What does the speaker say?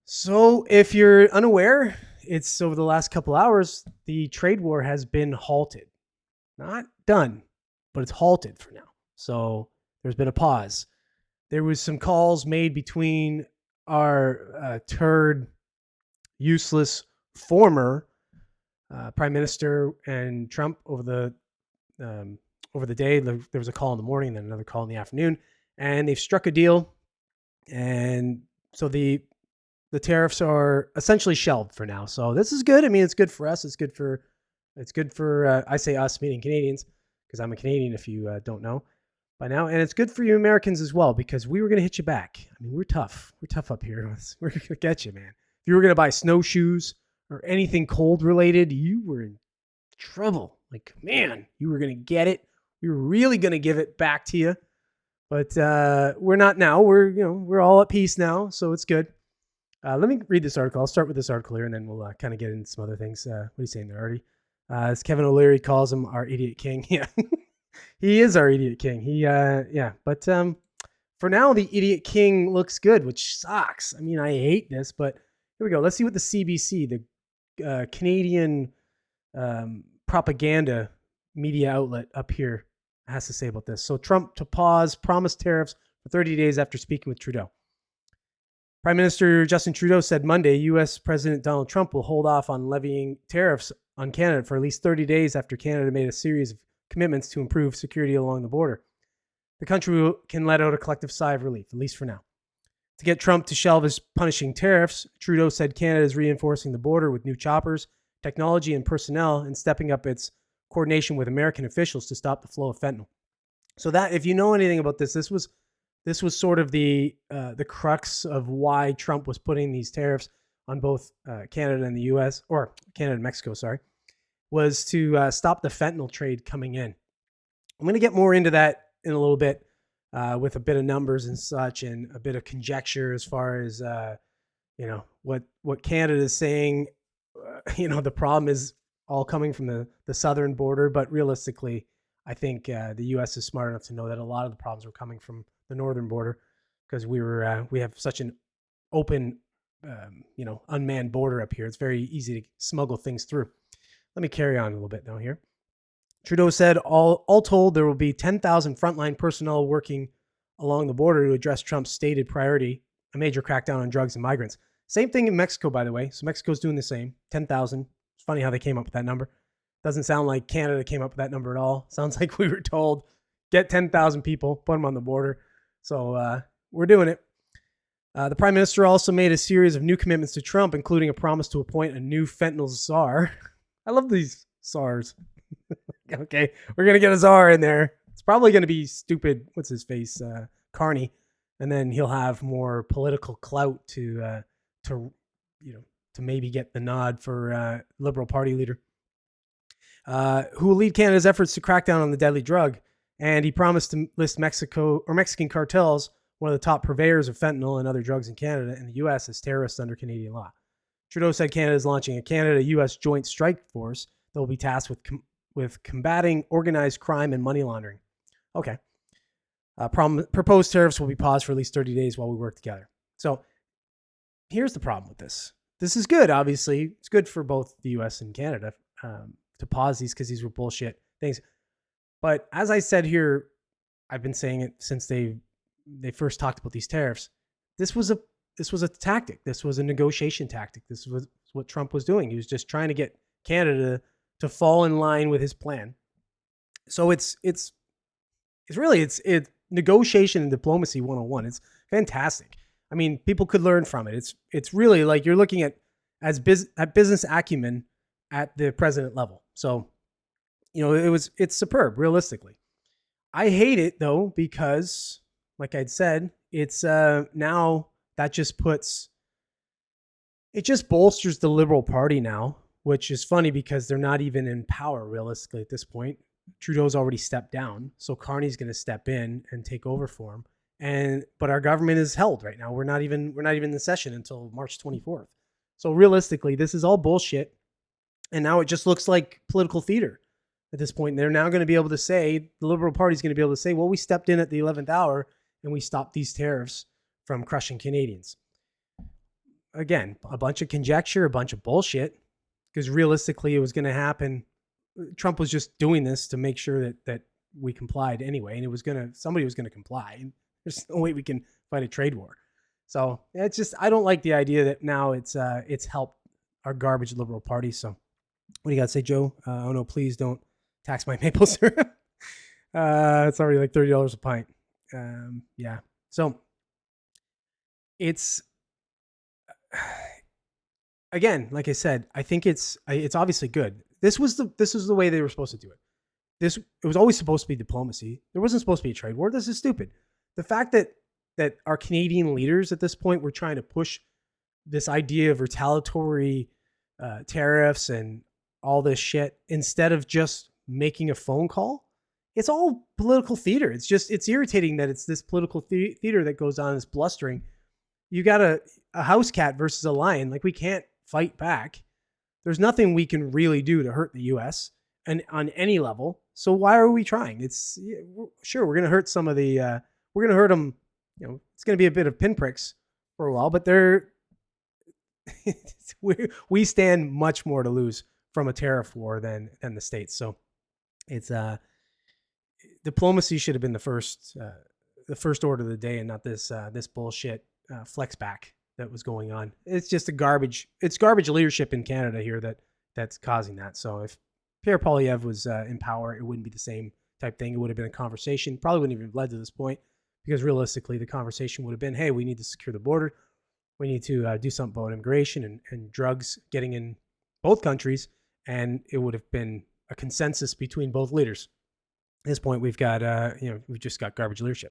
So, if you're unaware, it's over the last couple hours, the trade war has been halted. Not done, but it's halted for now. So, there's been a pause. There was some calls made between our turd, useless former prime minister and Trump um, over the day. There was a call in the morning, then another call in the afternoon, and they've struck a deal. And so the tariffs are essentially shelved for now. So this is good. I mean, it's good for us. It's good for I say us, meaning Canadians, because I'm a Canadian. If you don't know by now, and it's good for you Americans as well, because we were going to hit you back. I mean, we're tough. We're tough up here. We're going to get you, man. If you were going to buy snowshoes or anything cold related, you were in trouble. Like, man, you were going to get it. We were really going to give it back to you, but we're not now. We're all at peace now, so it's good. Let me read this article. I'll start with this article here, and then we'll kind of get into some other things. What are you saying there, Artie? As Kevin O'Leary calls him, our idiot king. Yeah, he is our idiot king. Yeah. But for now, the idiot king looks good, which sucks. I mean, I hate this, but here we go. Let's see what the CBC, the Canadian propaganda media outlet up here, has to say about this. So Trump to pause promised tariffs for 30 days after speaking with Trudeau. Prime Minister Justin Trudeau said Monday U.S. President Donald Trump will hold off on levying tariffs on Canada for at least 30 days after Canada made a series of commitments to improve security along the border. The country can let out a collective sigh of relief, at least for now. To get Trump to shelve his punishing tariffs, Trudeau said Canada is reinforcing the border with new choppers, technology, and personnel, and stepping up its coordination with American officials to stop the flow of fentanyl. So that, if you know anything about this was sort of the crux of why Trump was putting these tariffs on both Canada and the U.S., or Canada and Mexico, sorry, was to stop the fentanyl trade coming in. I'm going to get more into that in a little bit with a bit of numbers and such, and a bit of conjecture as far as what Canada is saying. The problem is all coming from the southern border, but realistically, I think the U.S. is smart enough to know that a lot of the problems were coming from the northern border, because we have such an open, unmanned border up here. It's very easy to smuggle things through. Let me carry on a little bit now here. Trudeau said all told, there will be 10,000 frontline personnel working along the border to address Trump's stated priority, a major crackdown on drugs and migrants. Same thing in Mexico, by the way. So Mexico's doing the same, 10,000. It's funny how they came up with that number. Doesn't sound like Canada came up with that number at all. Sounds like we were told, get 10,000 people, put them on the border. So we're doing it. The prime minister also made a series of new commitments to Trump, including a promise to appoint a new fentanyl czar. I love these czars. Okay, we're going to get a czar in there. It's probably going to be stupid, what's his face, Carney. And then he'll have more political clout to maybe get the nod for Liberal Party leader. Who will lead Canada's efforts to crack down on the deadly drug. And he promised to list Mexican cartels, one of the top purveyors of fentanyl and other drugs in Canada and the U.S., as terrorists under Canadian law. Trudeau said Canada is launching a Canada-U.S. joint strike force that will be tasked with combating organized crime and money laundering. Okay. Proposed tariffs will be paused for at least 30 days while we work together. So here's the problem with this. This is good, obviously. It's good for both the U.S. and Canada to pause these, because these were bullshit things. But as I said here, I've been saying it since they first talked about these tariffs. This was a tactic. This was a negotiation tactic. This was what Trump was doing. He was just trying to get Canada to fall in line with his plan. So it's really negotiation and diplomacy 101. It's fantastic. I mean, people could learn from it. It's really like you're looking at business acumen at the president level. So, it's superb, realistically. I hate it though, because like I'd said, it's now that just bolsters the Liberal Party now, which is funny because they're not even in power realistically at this point. Trudeau's already stepped down, so Carney's going to step in and take over for him. But our government is held right now. We're not even in session until March 24th. So realistically, this is all bullshit. And now it just looks like political theater at this point. They're now going to be able to say, the Liberal Party is going to be able to say, well, we stepped in at the 11th hour and we stopped these tariffs from crushing Canadians. again, a bunch of conjecture, a bunch of bullshit, because realistically it was going to happen. Trump was just doing this to make sure that we complied anyway, and somebody was going to comply. And there's no way we can fight a trade war. So it's just, I don't like the idea that now it's helped our garbage Liberal Party. So what do you got to say, Joe? Oh no, please don't tax my maple syrup. It's already like $30 a pint. Yeah. So it's, again, like I said, I think it's obviously good. This was the way they were supposed to do it. It was always supposed to be diplomacy. There wasn't supposed to be a trade war. This is stupid. The fact that our Canadian leaders at this point were trying to push this idea of retaliatory tariffs and all this shit instead of just making a phone call. It's all political theater. It's irritating that it's this political theater that goes on, this blustering. You got a house cat versus a lion. Like, we can't fight back. There's nothing we can really do to hurt the U.S. and on any level. So why are we trying? It's sure we're going to hurt some of the. We're going to hurt them. It's going to be a bit of pinpricks for a while, but we stand much more to lose from a tariff war than the States. So it's diplomacy should have been the first order of the day, and not this bullshit flex back that was going on. It's just garbage leadership in Canada here that's causing that. So if Pierre Poilievre was in power, it wouldn't be the same type thing. It would have been a conversation. Probably wouldn't have even led to this point, because realistically, the conversation would have been, hey, we need to secure the border. We need to do something about immigration and drugs getting in both countries. And it would have been a consensus between both leaders. At this point, we've just got garbage leadership.